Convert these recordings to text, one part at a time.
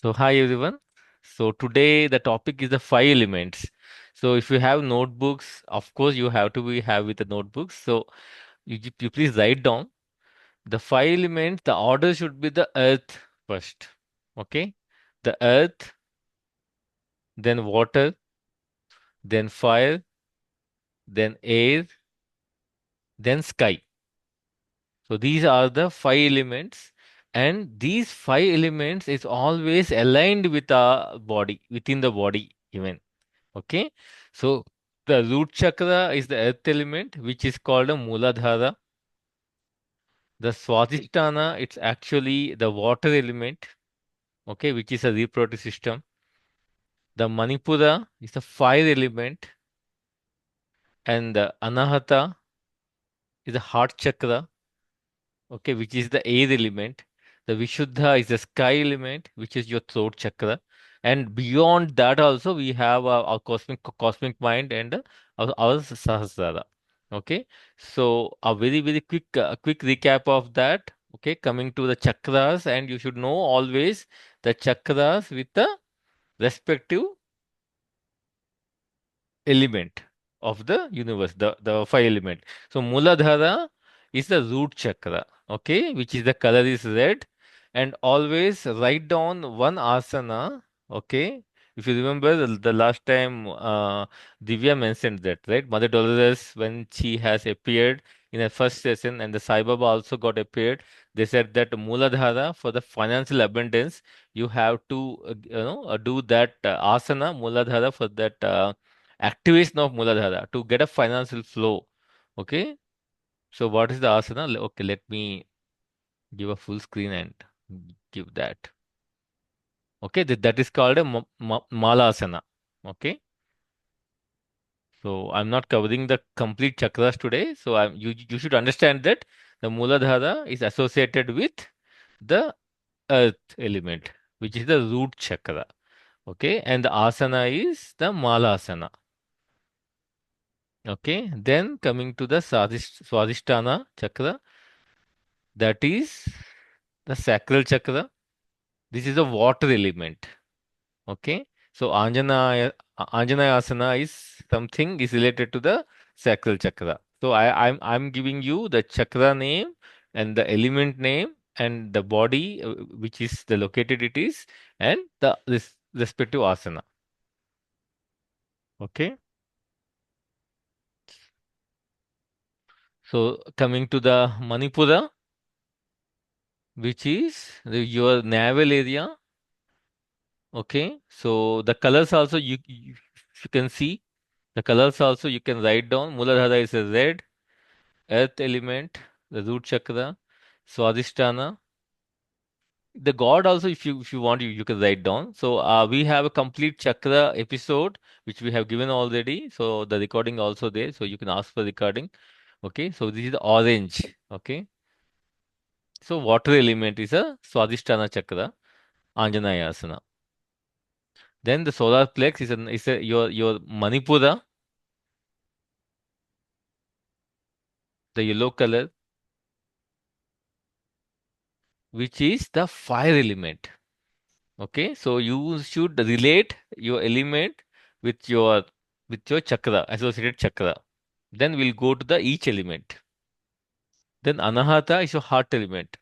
So hi everyone. So today the topic is the five elements. So if you have notebooks, of course you have to have with the notebooks. So you please write down the five elements. The order should be the earth first. Okay, the earth, then water, then fire, then air, then sky. So these are the five elements, and these five elements is always aligned with our body, within the body even. Okay, so the root chakra is the earth element, which is called a Muladhara. The Swadhisthana, it's actually the water element, okay, which is a reproductive system. The Manipura is the fire element, and the Anahata is the heart chakra, okay, which is the air element. The Vishuddha is the sky element, which is your throat chakra. And beyond that also we have our cosmic mind and our Sahasrara. Okay, so a very quick recap of that. Okay, coming to the chakras, and you should know always the chakras with the respective element of the universe, the five element. So Muladhara is the root chakra, okay, which is the color is red, and always write down one asana, okay. If you remember the last time Divya mentioned that, right? Mother Dolores, when she has appeared in her first session, and the Sai Baba also got appeared, they said that Muladhara for the financial abundance, you have to do that asana Muladhara for that. Activation of Muladhara to get a financial flow. Okay. So what is the asana? Okay, let me give a full screen and give that. Okay, that is called a malasana. Okay. So I'm not covering the complete chakras today. So you should understand that the Muladhara is associated with the earth element, which is the root chakra. Okay, and the asana is the malasana. Okay, then coming to the Swadhisthana chakra, that is the sacral chakra. This is a water element. Okay, so Anjanaya asana is something is related to the sacral chakra. So I'm giving you the chakra name and the element name and the body which is the located it is, and the this respective asana. Okay, so coming to the Manipura, which is your navel area. Okay, so the colors also you can see the colors also you can write down. Muladhara is a red, earth element, the root chakra, Swadhisthana. The god also, if you want, you can write down. So we have a complete chakra episode which we have given already. So the recording also there. So you can ask for recording. Okay, so this is the orange. Okay, so water element is a Swadhisthana chakra, Anjanaya asana. Then the solar plex is your Manipura, the yellow color, which is the fire element. Okay, so you should relate your element with your chakra, associated chakra. Then we'll go to the each element. Then Anahata is your heart element.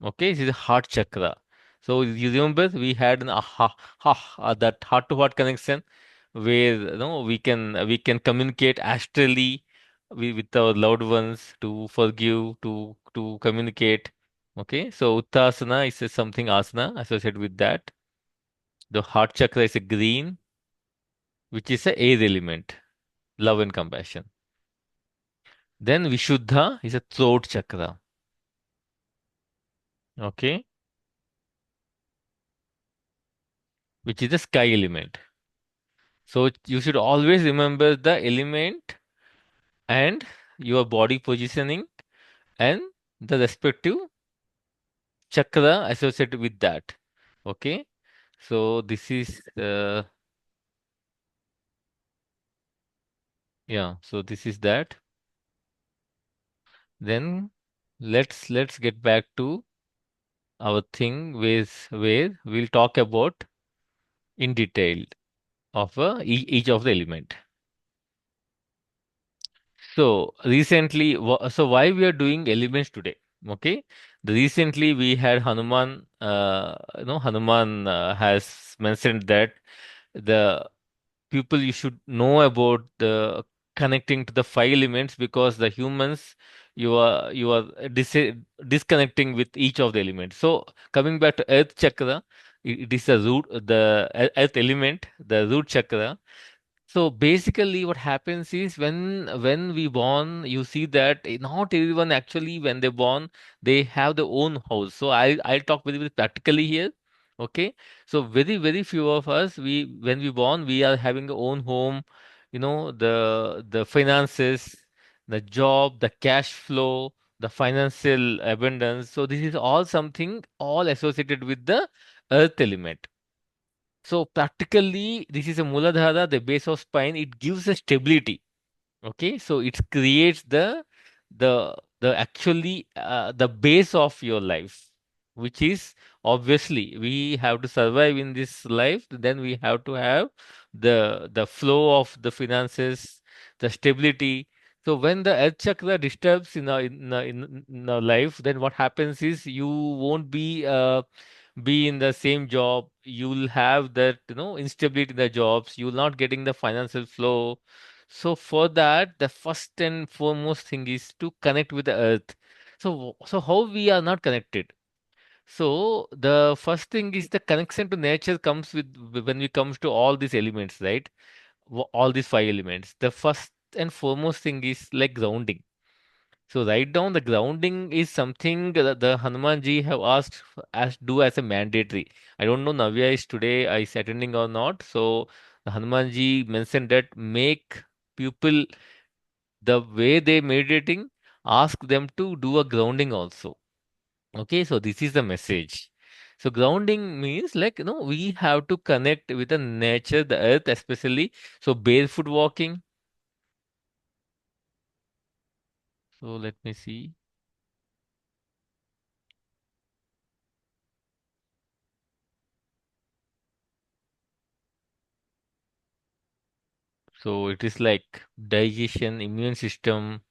Okay, this is a heart chakra. So you remember we had an that heart to heart connection where we can communicate astrally with our loved ones to forgive, to communicate. Okay, so Uttasana is something asana associated with that. The heart chakra is a green, which is a air element, love and compassion. Then Vishuddha is a throat chakra. Okay, which is the sky element. So you should always remember the element and your body positioning and the respective chakra associated with that. Okay, so this is yeah. So this is that. Then let's get back to our thing where we'll talk about in detail of each of the element. So recently, so why we are doing elements today? Okay, recently we had Hanuman. Hanuman has mentioned that the people you should know about the connecting to the five elements, because the humans you are disconnecting with each of the elements. So coming back to earth chakra, it is the root, the earth element, the root chakra. So basically, what happens is when we born, you see that not everyone actually when they born they have their own house. So I'll talk very practically here. Okay, so very few of us, we when we born we are having our own home. The finances, the job, the cash flow, the financial abundance. So this is all something all associated with the earth element. So practically, this is a Muladhara, the base of spine. It gives a stability. Okay, so it creates the actually the base of your life, which is obviously we have to survive in this life. Then we have to have the flow of the finances, the stability. So when the earth chakra disturbs in our life, then what happens is you won't be in the same job. You'll have that instability in the jobs. You'll not getting the financial flow. So for that, the first and foremost thing is to connect with the earth. So how we are not connected? So the first thing is the connection to nature comes with when we comes to all these elements, right? All these five elements. The first and foremost thing is like grounding. So write down the grounding is something that the Hanumanji have asked as do as a mandatory. I don't know Navya is today is attending or not. So the Hanumanji mentioned that make people the way they meditating, ask them to do a grounding also. Okay, so this is the message. So grounding means like we have to connect with the nature, the earth especially. So barefoot walking. So let me see. So it is like digestion, immune system.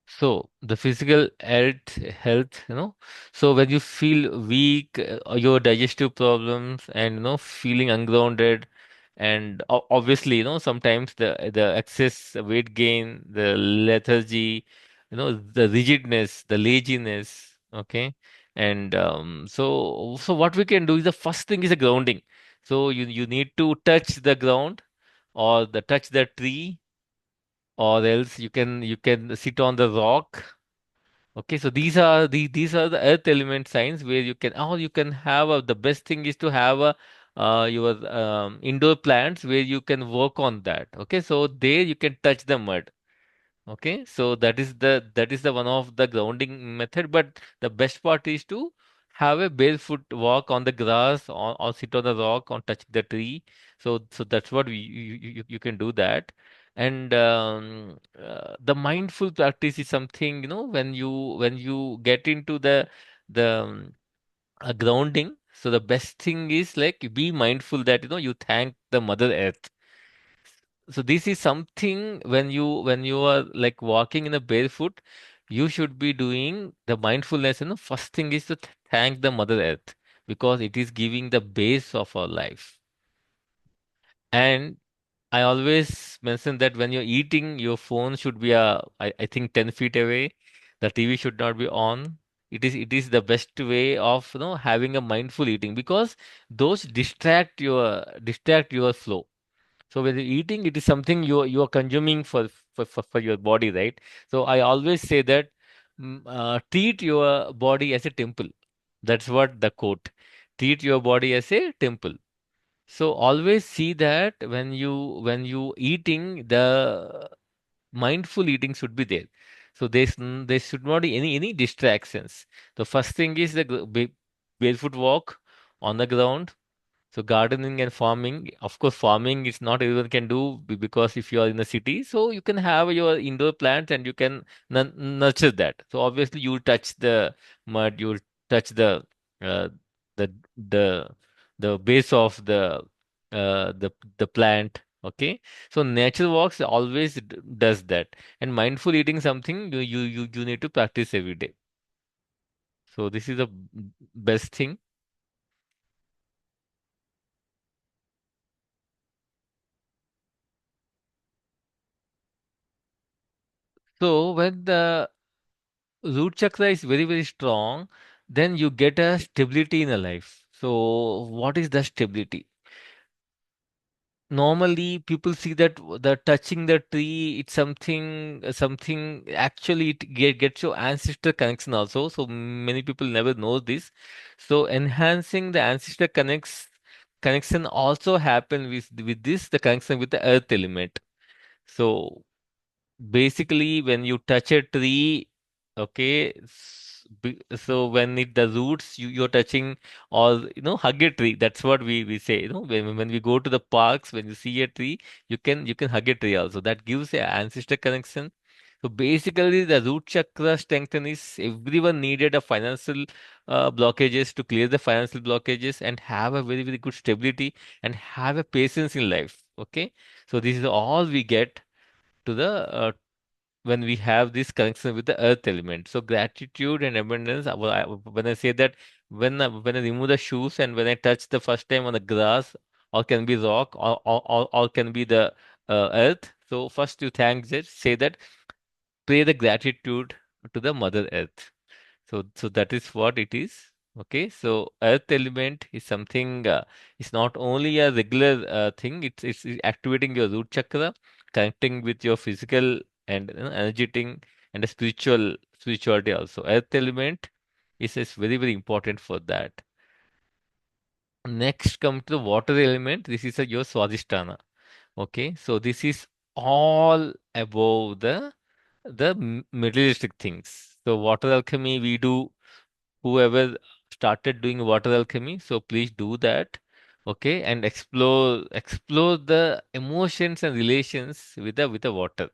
So the physical health. So when you feel weak, your digestive problems, and feeling ungrounded, and obviously, sometimes the excess weight gain, the lethargy, the rigidness, the laziness. Okay, and so what we can do is the first thing is a grounding. So you need to touch the ground or the touch the tree, or else you can sit on the rock. Okay, so these are the earth element signs where you can have the best thing is to have your indoor plants where you can work on that. Okay, so there you can touch the mud. Okay, so that is the one of the grounding method. But the best part is to have a barefoot walk on the grass, or sit on the rock, or touch the tree. So that's what you can do that. And the mindful practice is something when you get into the grounding. So the best thing is like be mindful that you thank the Mother Earth. So this is something when you are like walking in a barefoot, you should be doing the mindfulness. First thing is to thank the Mother Earth, because it is giving the base of our life. And I always mention that when you're eating, your phone should be I think 10 feet away. The TV should not be on. It is the best way of having a mindful eating, because those distract your flow. So when you're eating, it is something you are consuming for your body, right? So I always say that treat your body as a temple. That's what the quote. Treat your body as a temple. So always see that when you eating, the mindful eating should be there. So there should not be any distractions. The first thing is the barefoot walk on the ground. So gardening and farming, of course, farming is not everyone can do because if you are in a city, so you can have your indoor plants and you can nurture that. So obviously you will touch the mud, you will touch uh, the the the base of the plant. Okay, so nature walks always does that, and mindful eating something you need to practice every day. So this is the best thing. So when the root chakra is very, very strong, then you get a stability in a life. So, what is the stability? Normally, people see that the touching the tree, it's something actually gets your ancestor connection also. So, many people never know this. So, enhancing the ancestor connection also happen with this, the connection with the earth element. So, basically when you touch a tree, okay, so when it the roots you're touching, or hug a tree. That's what we say, when we go to the parks, when you see a tree, you can hug a tree also. That gives a ancestor connection. So basically the root chakra strengthen is everyone needed a financial blockages, to clear the financial blockages and have a very, very good stability and have a patience in life. Okay, so this is all we get to the when we have this connection with the earth element. So gratitude and abundance. When I say that, when I remove the shoes and when I touch the first time on the grass, or can be rock, or can be the earth. So first you thank it, say that, pray the gratitude to the Mother Earth. So that is what it is. Okay, so earth element is something. It's not only a regular thing. It's activating your root chakra, connecting with your physical and energetic and a spirituality also. Earth element is very, very important for that. Next, come to the water element. This is your Swadhisthana. Okay, so this is all above the materialistic things. So water alchemy we do, whoever started doing water alchemy, so please do that. Okay, and explore the emotions and relations with the water.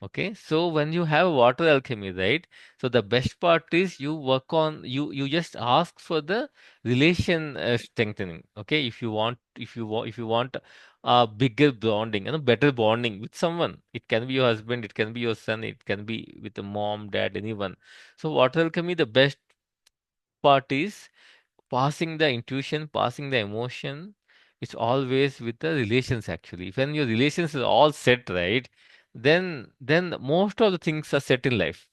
Okay, so when you have water alchemy, right? So the best part is you work on, you just ask for the relation strengthening. Okay, if you want a bigger bonding, better bonding with someone. It can be your husband, it can be your son, it can be with the mom, dad, anyone. So water alchemy, the best part is passing the intuition, passing the emotion. It's always with the relations actually. When your relations are all set right, then most of the things are set in life.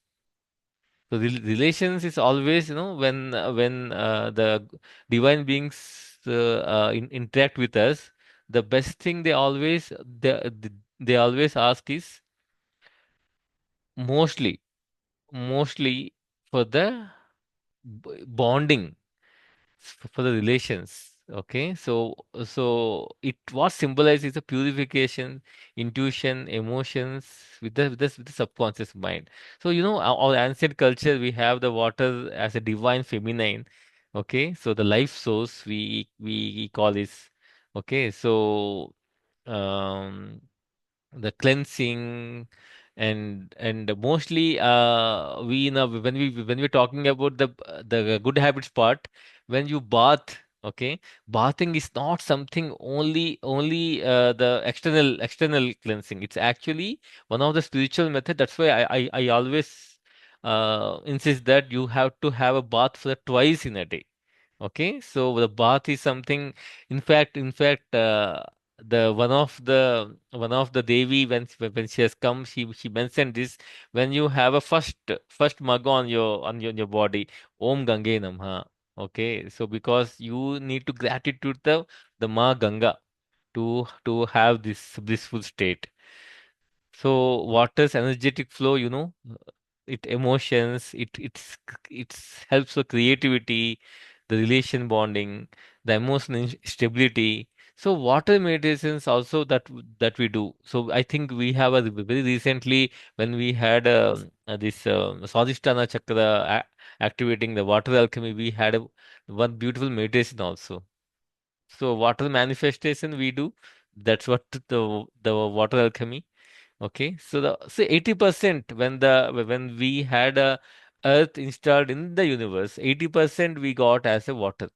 So relations is always, when the divine beings interact with us, the best thing they always ask is mostly mostly for the bonding, for the relations. Okay, so it what symbolizes the purification, intuition, emotions with the subconscious mind. So our ancient culture, we have the water as a divine feminine. Okay, so the life source we call this. Okay, so um the cleansing, and mostly we know when we're talking about the good habits part, when you bath. Okay, bathing is not something only the external cleansing. It's actually one of the spiritual method. That's why I always insist that you have to have a bath for twice in a day. Okay, so the bath is something. In fact, the one of the Devi, when she has come, she mentioned this. When you have a first mug on your body, Om Gange Namah. Okay, so because you need to gratitude the Ma Ganga to have this blissful state. So water's energetic flow, it emotions, it's helps for creativity, the relation bonding, the emotional stability. So water meditations also that we do. So I think we have a very recently, when we had this Swadhisthana chakra activating the water alchemy, we had one beautiful meditation also. So water manifestation we do. That's what the water alchemy. Okay. So the say 80% when we had a earth installed in the universe, 80% we got as a water,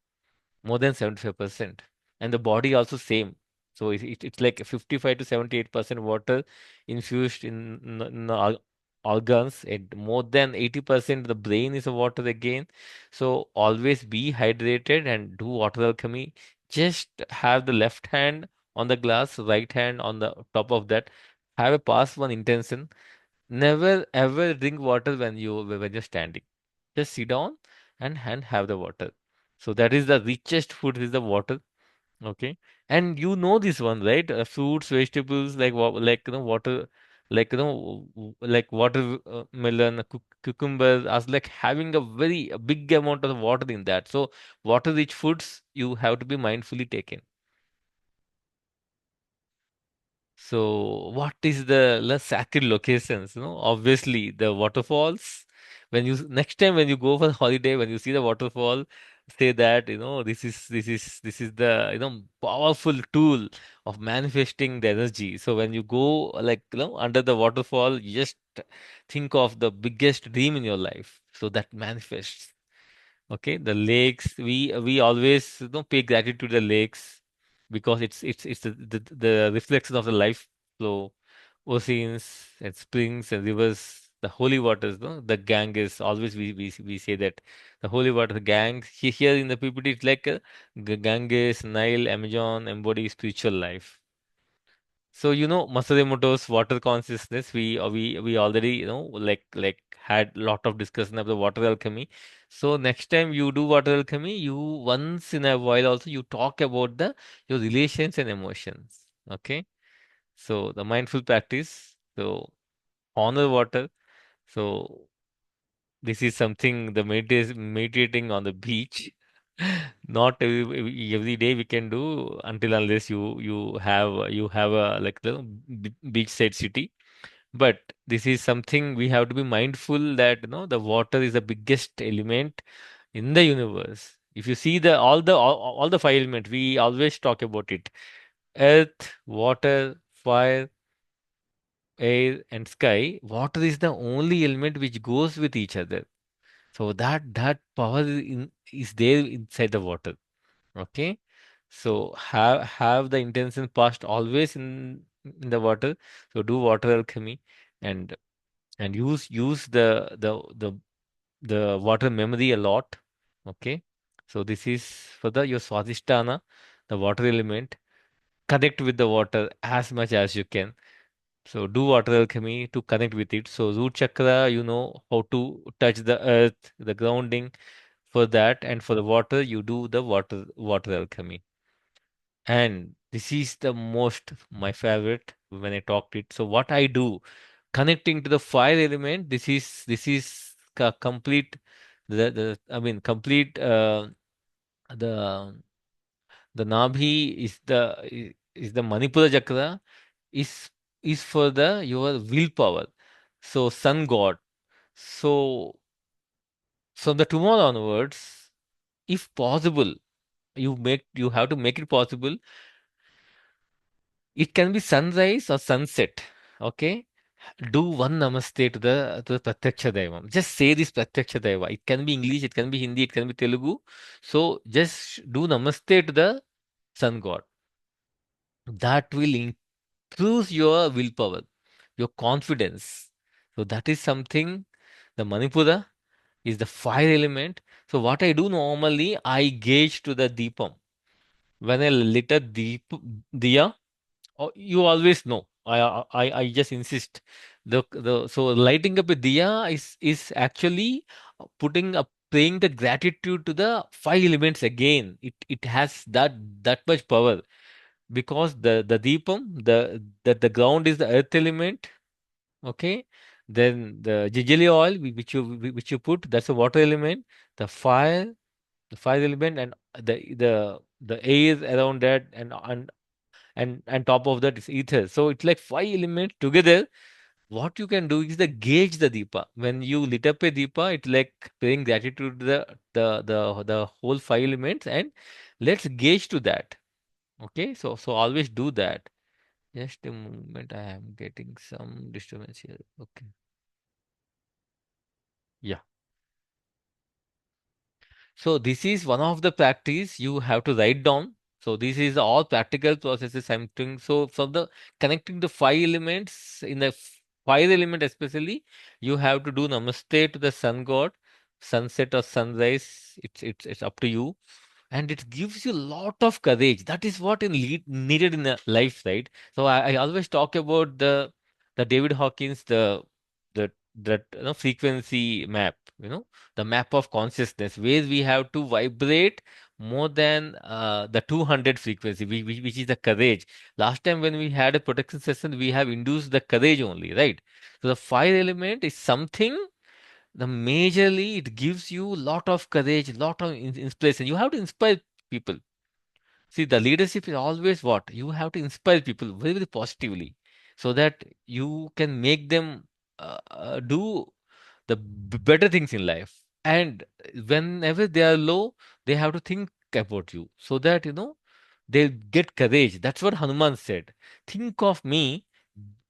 more than 75%. And the body also same. So it's like 55 to 78% water infused in the organs, and more than 80% the brain is a water again. So always be hydrated and do water alchemy. Just have the left hand on the glass, right hand on the top of that. Have a past one intention. Never ever drink water when you're standing. Just sit down and have the water. So that is the richest food is the water. Okay, and you know this one, right? Fruits, vegetables like water, like like water melon, cucumber, as like having a big amount of water in that. So water-rich foods you have to be mindfully taken. So, what is the less sacred locations? Obviously the waterfalls. Next time when you go for holiday, when you see the waterfall, say that this is the powerful tool of manifesting the energy. So when you go like under the waterfall, you just think of the biggest dream in your life. So that manifests. Okay, the lakes, we always pay gratitude to the lakes because it's the reflection of the life flow, oceans and springs and rivers, the holy waters, no? The Ganges, always we say that the holy water, the Ganges, here in the PPT, it's like Ganges, Nile, Amazon embody spiritual life. So Masademoto's water consciousness, we already like had lot of discussion of the water alchemy. So next time you do water alchemy, you once in a while also you talk about the your relations and emotions. Okay, so the mindful practice. So honor water. So this is something the meditating on the beach. Not every day we can do until unless you have a like the beachside city. But this is something we have to be mindful that the water is the biggest element in the universe. If you see all the five elements, we always talk about it: earth, water, fire, air, and sky. Water is the only element which goes with each other. So that power is there inside the water. Okay. So have the intention past always in the water. So do water alchemy and use the water memory a lot. Okay. So this is for the your swadhisthana, the water element. Connect with the water as much as you can. So do water alchemy to connect with it. So root chakra, you know how to touch the earth, the grounding for that, and for the water, you do the water alchemy. And this is the most my favorite when I talked it. So what I do, connecting to the fire element, this is complete the I mean complete the the Nabhi is the Manipura chakra is for the your willpower. So sun god. So from the tomorrow onwards, if possible, you have to make it possible. It can be sunrise or sunset. Okay. Do one namaste to the Pratyaksha Daivam. Just say this Pratyaksha Daiva. It can be English, it can be Hindi, it can be Telugu. So just do namaste to the sun god. That will improve your willpower, your confidence. So that is something the Manipura is the fire element. So what I do normally, I gauge to the Deepam. When I lit a diya, you always know. I just insist. So lighting up a diya is actually putting up paying the gratitude to the five elements again. It has that much power because the deepam the ground is the earth element. Okay, then the jijili oil which you put, that's a water element. The fire element, and the air around that, and top of that is ether. So it's like five elements together. What you can do is the gauge the deepa. When you lit up a deepa, it's like paying gratitude to the whole five elements, and let's gauge to that. Okay, so always do that. Just a moment, I am getting some disturbance here. Okay. Yeah. So this is one of the practice you have to write down. So this is all practical processes I'm doing. So from the connecting the five elements in the five element especially, you have to do namaste to the sun god, sunset or sunrise. It's up to you, and it gives you a lot of courage. That is what needed in a life, right? So I always talk about the David Hawkins the that frequency map, the map of consciousness, where we have to vibrate more than the 200 frequency, which is the courage. Last time when we had a protection session, we have induced the courage only, right? So the fire element is something, the majorly it gives you lot of courage, lot of inspiration. You have to inspire people. See, the leadership is always what? You have to inspire people very, very positively so that you can make them do the better things in life. And whenever they are low, they have to think about you so that, they'll get courage. That's what Hanuman said. Think of me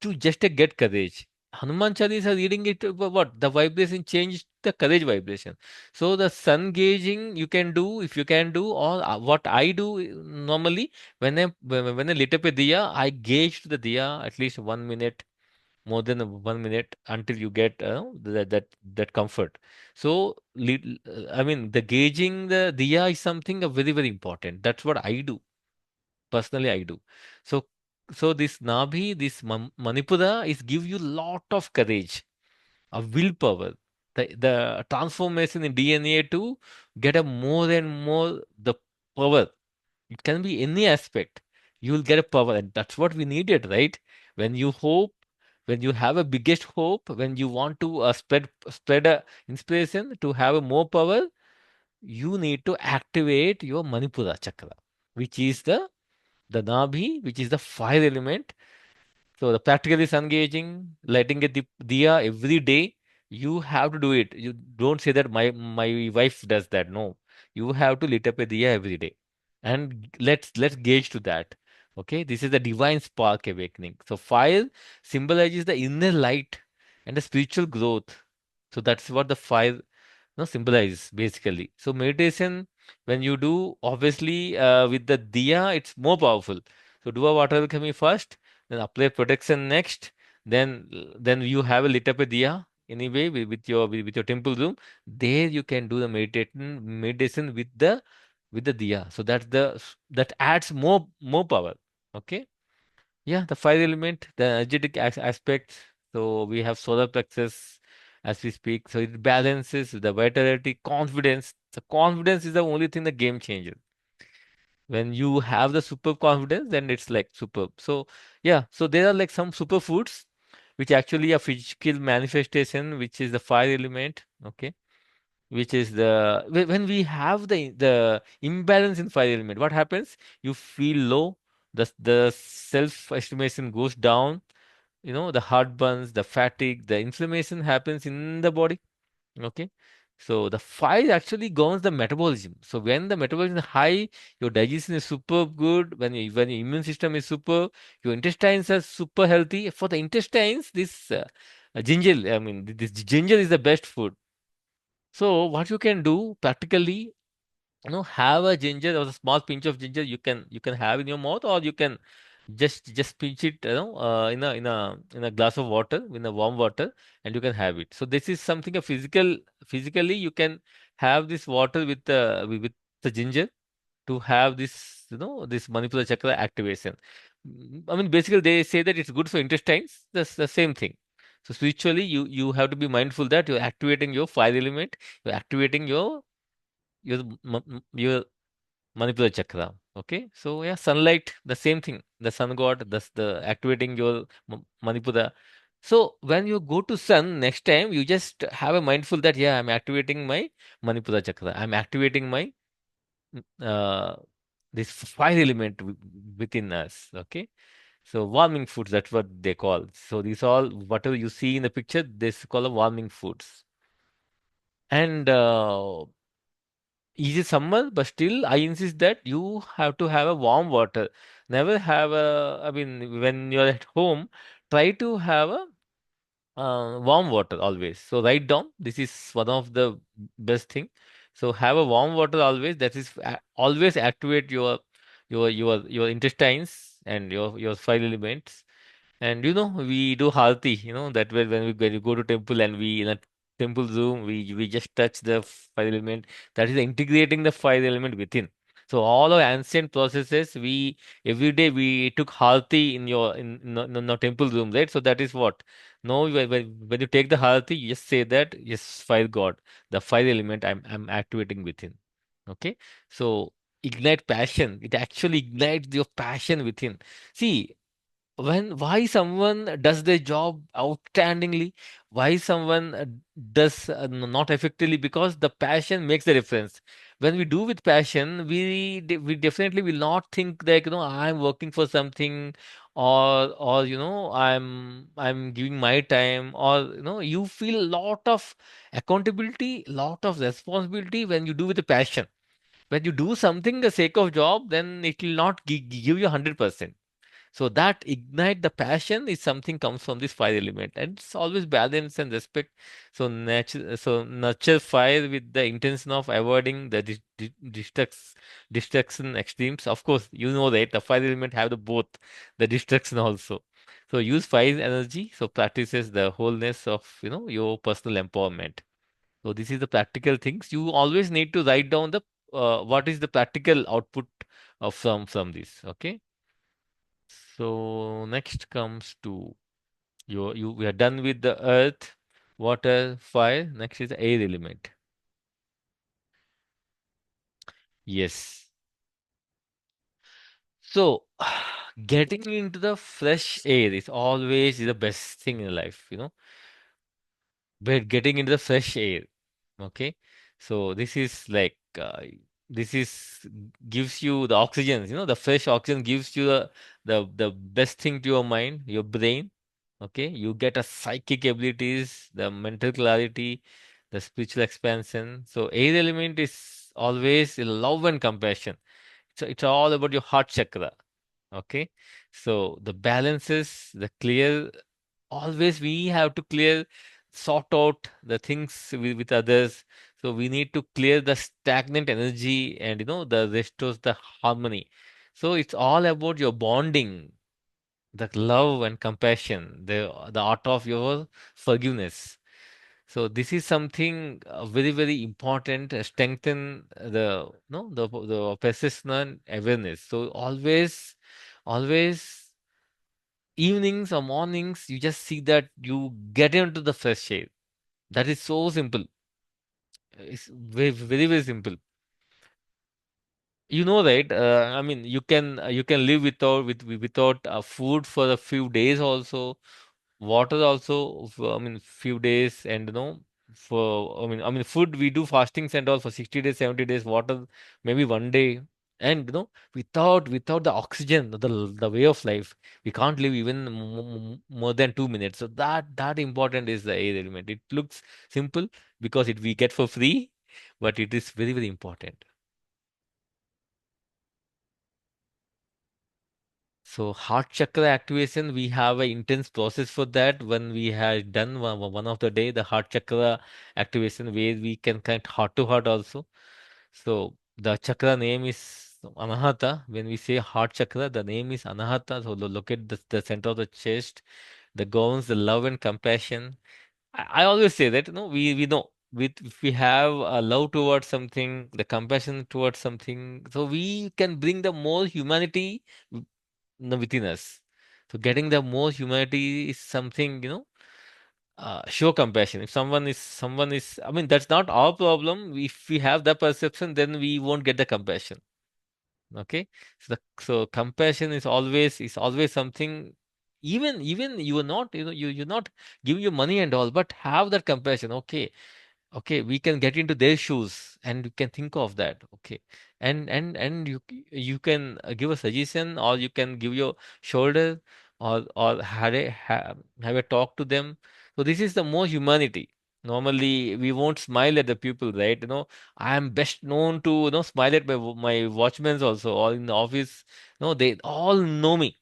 to just get courage. Hanuman Chalisa reading it, what? The vibration changed the courage vibration. So the sun gauging you can do if you can do, or what I do normally when I lit up a diya, I gauge the diya at least 1 minute, more than 1 minute until you get that comfort. So I mean the gauging the diya is something very very important. That's what I do. Personally, I do. So, so this Nabhi, this Manipura is give you lot of courage, a willpower, the transformation in DNA to get a more and more the power. It can be any aspect. You will get a power, and that's what we needed, right? When you hope, when you have a biggest hope, when you want to spread a inspiration to have a more power, you need to activate your Manipura chakra, which is the Nabhi, which is the fire element. So the practical is engaging, lighting a diya every day. You have to do it. You don't say that my wife does that. No, you have to lit up a diya every day, and let's gauge to that. Okay, this is the divine spark awakening. So fire symbolizes the inner light and the spiritual growth. So that's what the fire symbolize basically. So meditation, when you do, obviously with the diya, it's more powerful. So do a water alchemy first, then apply protection next, then you have a lit up a diya anyway with your temple room. There you can do the meditation with the diya. So that adds more power. Okay. Yeah, the fire element, the energetic aspect. So we have solar plexus as we speak. So it balances the vitality, confidence. The confidence is the only thing the game changer. When you have the super confidence, then it's like superb. So yeah, so there are like some superfoods which actually a physical manifestation, which is the fire element. Okay, which is when we have the imbalance in fire element, what happens? You feel low. The self estimation goes down, the heartburns, the fatigue, the inflammation happens in the body. Okay. So the fire actually governs the metabolism. So when the metabolism is high, your digestion is super good. When your immune system is super, your intestines are super healthy. For the intestines, this ginger, I mean, this ginger is the best food. So what you can do practically, have a ginger or a small pinch of ginger you can have in your mouth, or you can just pinch it, in a glass of water, in a warm water, and you can have it. So this is something a physically you can have this water with the ginger to have this Manipura chakra activation. I mean, basically they say that it's good for intestines. That's the same thing. So spiritually, you have to be mindful that you're activating your fire element, you're activating your Manipura chakra. Okay, so yeah, sunlight, the same thing. The sun god, the activating your Manipura. So when you go to sun next time, you just have a mindful that yeah, I'm activating my Manipura chakra. I'm activating my uh, this fire element within us. Okay, so warming foods, that's what they call. So these all whatever you see in the picture, this call a warming foods. And Is it summer? But still, I insist that you have to have a warm water. Never have a, I mean, when you're at home, try to have a warm water always. So write down. This is one of the best thing. So have a warm water always. That is always activate your intestines and your five elements. And we do harti, that way when we go to temple and we in a temple room, we just touch the fire element. That is integrating the fire element within. So all our ancient processes, we every day we took harti in your temple room, right? So that is what. Now when you take the harti, you just say that, yes, fire god, the fire element I'm activating within. Okay, so ignite passion. It actually ignites your passion within. See, why someone does their job outstandingly, why someone does not effectively, because the passion makes the difference. When we do with passion, we definitely will not think that I'm working for something, or I'm giving my time, or you feel a lot of accountability, lot of responsibility when you do with the passion. When you do something the sake of job, then it will not give you 100%. So that ignite the passion is something comes from this fire element, and it's always balance and respect. So nurture fire with the intention of avoiding the destruction extremes. Of course, that the fire element have the both the destruction also. So use fire energy. So practices the wholeness of your personal empowerment. So this is the practical things. You always need to write down the what is the practical output of from this. Okay. So next comes to you we are done with the earth, water, fire. Next is the air element. Yes. So getting into the fresh air is always the best thing in life, But getting into the fresh air. Okay. So this is like this is gives you the oxygen, the fresh oxygen gives you the best thing to your mind, your brain. Okay, you get a psychic abilities, the mental clarity, the spiritual expansion. So air element is always love and compassion. So it's all about your heart chakra. Okay, so the balances, the clear. Always we have to sort out the things with others. So we need to clear the stagnant energy, and the restores the harmony. So it's all about your bonding, the love and compassion, the art of your forgiveness. So this is something very very important. Strengthen the no the persistent awareness. So always evenings or mornings, you just see that you get into the fresh air. That is so simple. It's very very very simple. Right? I mean, you can live without food for a few days also. Water also, I mean, few days, and for I mean, food we do fastings and all for 60 days, 70 days. Water maybe one day, and without the oxygen, the way of life, we can't live even more than 2 minutes. So that important is the air element. It looks simple because it we get for free, but it is very very important. So heart chakra activation, we have an intense process for that. When we had done one of the day, the heart chakra activation, where we can connect heart to heart also. So the chakra name is Anahata. When we say heart chakra, the name is Anahata. So look at the center of the chest, the governs the love and compassion. I always say that we know if we have a love towards something, the compassion towards something, so we can bring the more humanity within us. So getting the more humanity is something, show compassion. If someone is, I mean, that's not our problem. If we have that perception, then we won't get the compassion. Okay. So compassion is always something. Even you are not, you're not giving you money and all, but have that compassion. Okay, we can get into their shoes and you can think of that. Okay, and you can give a suggestion, or you can give your shoulder, or have a talk to them. So this is the more humanity. Normally, we won't smile at the people, right? I am best known to, smile at my watchmen also, all in the office. They all know me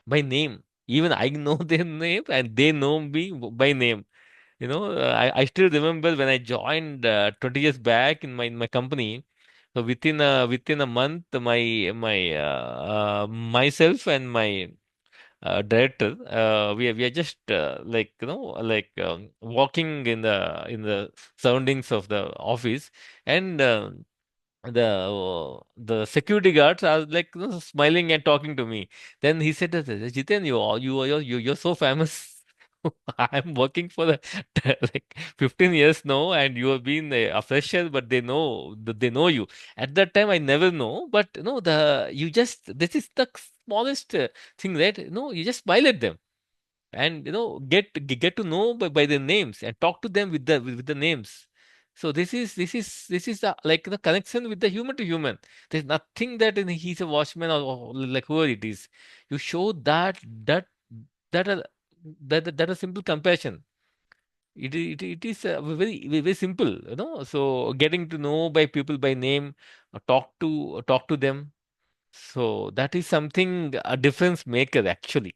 by name. Even I know their name, and they know me by name. I still remember when I joined 20 years back in my company. So within a month, myself and my director, we are just walking in the surroundings of the office, and the security guards are like, smiling and talking to me. Then he said, Jiten, you're so famous. I'm working for the like 15 years now, and you have been a fresher, but they know you. At that time, I never know, but the you just this is the smallest thing, right? You just smile at them, and get to know by their names, and talk to them with the names. So this is the connection with the human to human. There's nothing that he's a watchman, or like whoever it is. You show that that a that a simple compassion. It is very simple, so getting to know by people by name, talk to them. So that is something, a difference maker actually.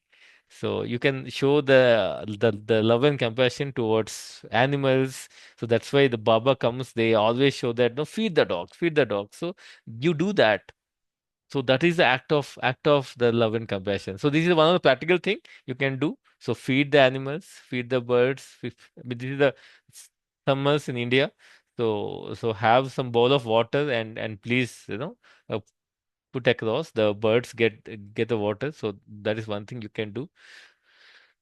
So you can show the love and compassion towards animals. So that's why the Baba comes, they always show that, no, feed the dog, feed the dog. So you do that. So that is the act of the love and compassion. So this is one of the practical thing you can do. So feed the animals, feed the birds. I mean, this is the summers in India. So have some bowl of water, and please, uh, put across, the birds get the water. So that is one thing you can do.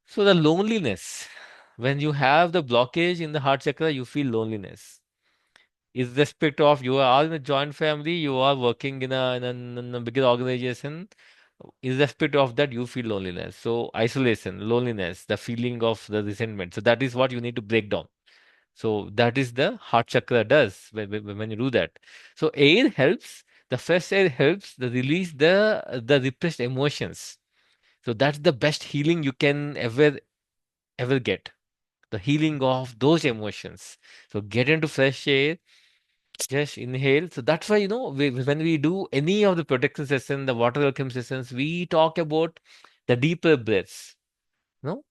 So the loneliness, when you have the blockage in the heart chakra, you feel loneliness. Irrespective of, you are all in a joint family, you are working in a bigger organization, irrespective of that, you feel loneliness. So isolation, loneliness, the feeling of the resentment, so that is what you need to break down. So that is the heart chakra does when you do that. So air helps, the fresh air helps the release the repressed emotions. So that's the best healing you can ever get. The healing of those emotions. So get into fresh air, just inhale. So that's why, when we do any of the protection session, the water welcome sessions, we talk about the deeper breaths. No,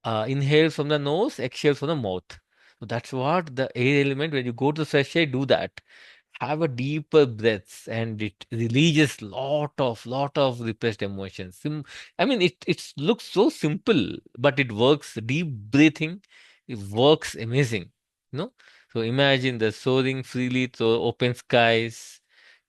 inhale from the nose, exhale from the mouth. So that's what the air element, when you go to fresh air, do that. Have a deeper breaths, and it releases lot of repressed emotions. I mean, it looks so simple, but it works. Deep breathing, it works amazing. No, so imagine the soaring freely through open skies.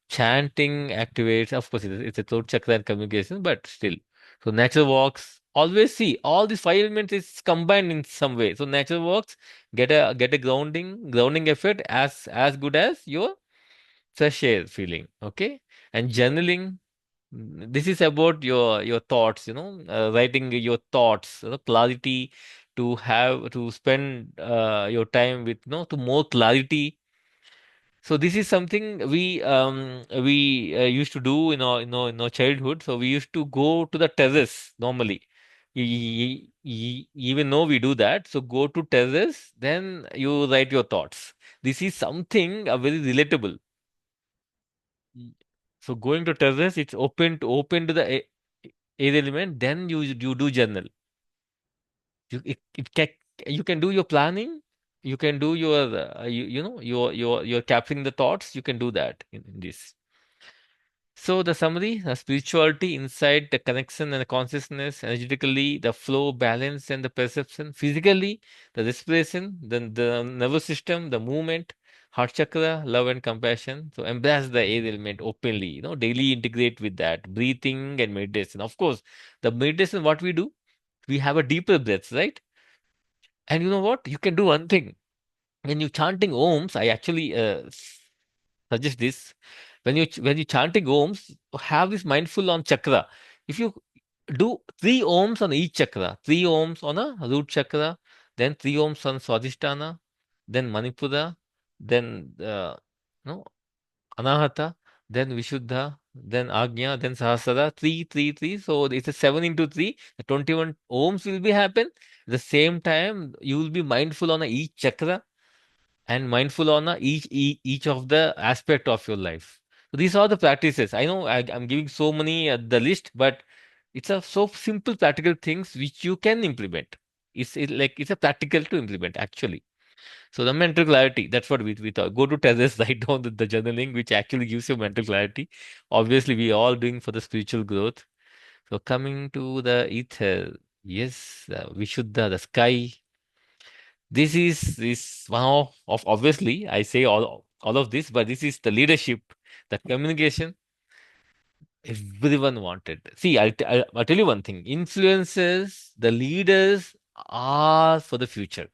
Chanting activates, of course, it's a throat chakra and communication, but still. So natural walks, always see all these five elements is combined in some way. So natural walks get a grounding effect as good as your fresh air feeling. Okay, and journaling. This is about your thoughts. Writing your thoughts, clarity, to spend your time with, to more clarity. So this is something we used to do in our childhood. So we used to go to the terrace normally. Even though we do that, so go to terrace, then you write your thoughts. This is something very relatable. Mm. So going to terrace, it's open to the air element. Then you do journal. You can do your planning. You can do your you're capturing the thoughts. You can do that in this. So the summary, spirituality, insight, the connection and the consciousness, energetically, the flow, balance, and the perception. Physically, the respiration, then the nervous system, the movement, heart chakra, love and compassion. So embrace the air element openly, daily integrate with that. Breathing and meditation. Of course, the meditation, what we do, we have a deeper breath, right? And you know what? You can do one thing. When you chanting ohms, I actually suggest this. When you chanting ohms, have this mindful on chakra. If you do 3 ohms on each chakra, 3 ohms on a root chakra, then 3 ohms on Swadhisthana, then Manipura, then no Anahata, then Vishuddha, then Agnya, then Sahasrara, 3, 3, 3. So it's a 7 into 3. The 21 ohms will be happen. At the same time, you will be mindful on each chakra and mindful on each of the aspect of your life. So these are the practices. I know I'm giving so many the list, but it's a so simple practical things which you can implement. It's a practical to implement actually. So the mental clarity, that's what we thought. Go to terrace, write down the journaling, which actually gives you mental clarity. Obviously, we all doing for the spiritual growth. So coming to the ether, yes, Vishuddha, the sky. This one of obviously I say all of this, but this is the leadership, the communication everyone wanted. See, I'll tell you one thing. Influencers, the leaders are for the future.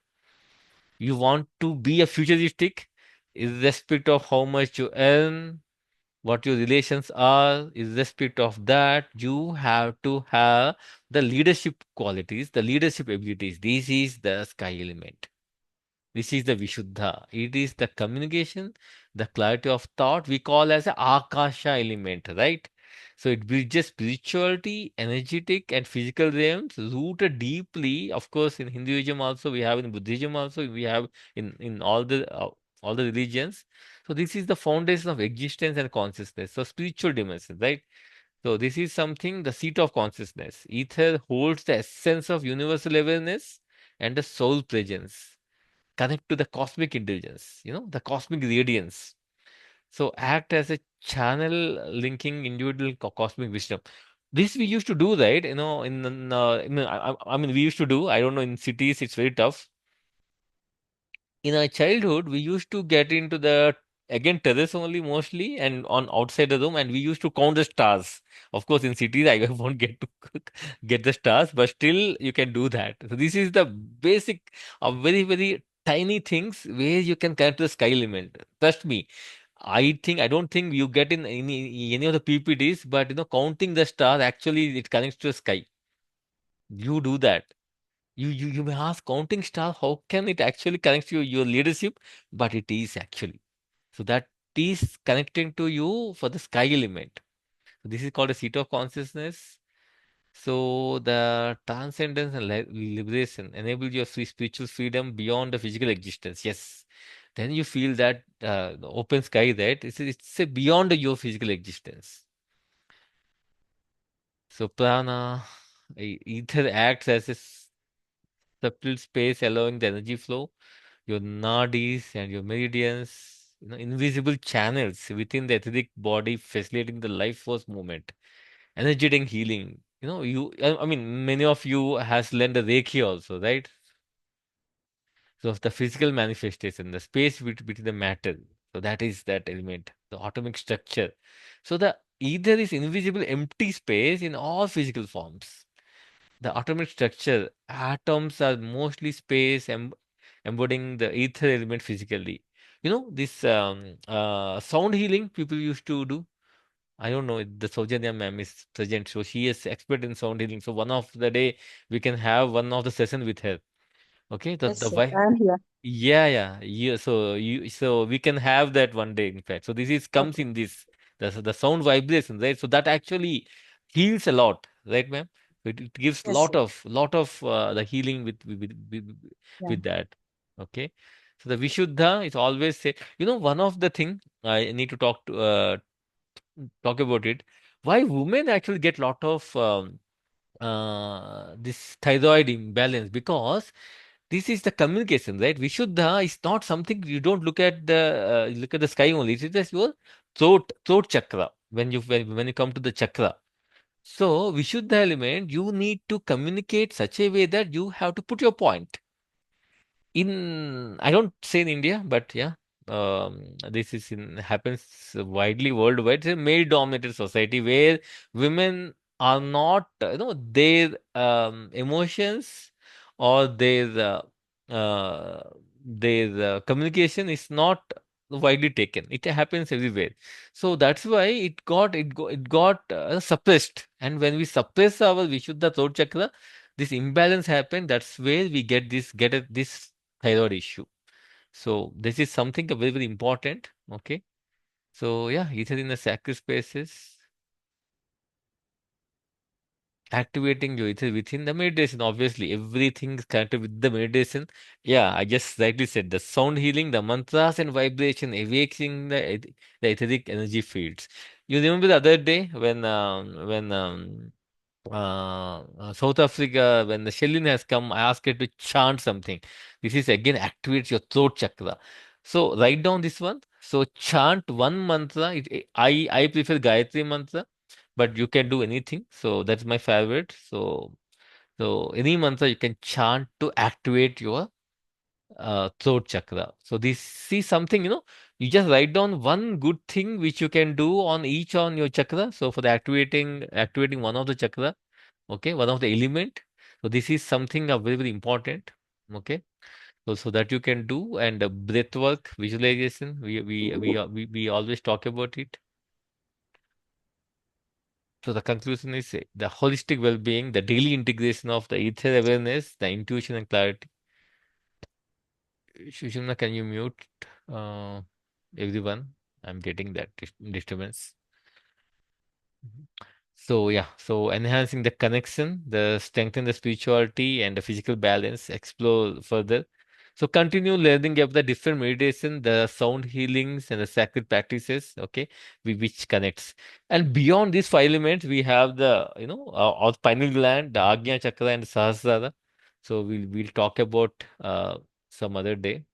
You want to be a futuristic, irrespective of how much you earn, what your relations are, irrespective of that, you have to have the leadership qualities, the leadership abilities. This is the sky element. This is the Vishuddha. It is the communication, the clarity of thought we call as a Akasha element, right? So it bridges spirituality, energetic, and physical realms rooted deeply. Of course, in Hinduism also we have, in Buddhism also we have, in all the religions. So this is the foundation of existence and consciousness. So spiritual dimension, right? So this is something, the seat of consciousness. Ether holds the essence of universal awareness and the soul presence, connect to the cosmic intelligence, the cosmic radiance. So act as a channel linking individual cosmic wisdom. This we used to do, right? I mean, we used to do. I don't know, in cities it's very tough. In our childhood, we used to get into the, again, terrace only mostly, and on outside the room, and we used to count the stars. Of course, in cities, I won't get to get the stars, but still you can do that. So this is the basic of very, very tiny things where you can connect to the sky element. Trust me. I don't think you get in any of the PPTs, but counting the stars, actually it connects to the sky. You do that. You may ask, counting star, how can it actually connect to your leadership? But it is actually. So that is connecting to you for the sky element. So this is called a seat of consciousness. So the transcendence and liberation enables your spiritual freedom beyond the physical existence. Yes. Then you feel that the open sky, that it's a beyond your physical existence. So prana, ether acts as a subtle space allowing the energy flow, your nadis and your meridians, invisible channels within the etheric body facilitating the life force movement, energetic healing. I mean, many of you has learned the Reiki also, right? So the physical manifestation, the space between the matter. So that is that element, the atomic structure. So the either is invisible empty space in all physical forms. The atomic structure, atoms are mostly space embodying the ether element physically. This sound healing people used to do. I don't know if the Saujanya ma'am is present, so she is expert in sound healing. So one of the day we can have one of the session with her. Okay, the Yes, yes, why? I'm here. Yeah. So we can have that one day, in fact. So this is comes Okay. in this, the sound vibration, right? So that actually heals a lot, right, ma'am? It gives Yes, yes. lot of the healing Yeah. with that. Okay. So the Vishuddha is always say, one of the thing I need to talk about it. Why women actually get lot of this thyroid imbalance, because this is the communication, right? Vishuddha is not something you don't look at the sky only. It is just your throat chakra. When you come to the chakra, so Vishuddha element, you need to communicate such a way that you have to put your point. I don't say in India, but yeah, this is in happens widely worldwide. It's a male-dominated society where women are not, their emotions or communication is not widely taken. It happens everywhere, so that's why it got suppressed. And when we suppress our Vishuddha throat chakra, this imbalance happen. That's where we this thyroid issue. So this is something very, very important. Okay. So yeah, either in the sacred spaces. activating you. It is within the meditation. Obviously, everything is connected with the meditation. Yeah, I just rightly said the sound healing, the mantras and vibration, awakening the etheric energy fields. You remember the other day when South Africa, when the Shelly has come, I asked her to chant something. This is again activates your throat chakra. So write down this one. So chant one mantra. I prefer Gayatri mantra, but you can do anything. So that's my favorite. So any mantra you can chant to activate your throat chakra. So this is something, you just write down one good thing which you can do on each on your chakra. So for the activating one of the chakra, okay, one of the element. So this is something very, very important. Okay. So that you can do, and breath work, visualization. We always talk about it. So the conclusion is the holistic well-being, the daily integration of the ether awareness, the intuition and clarity. Shushumna, can you mute uh, everyone? I'm getting that disturbance. Mhm. So yeah, so enhancing the connection, the strengthen the spirituality and the physical balance, explore further. So continue learning about the different meditation, the sound healings and the sacred practices, okay, which connects. And beyond these five elements, we have the, our pineal gland, the Agnya Chakra and Sahasrara. So we'll talk about some other day.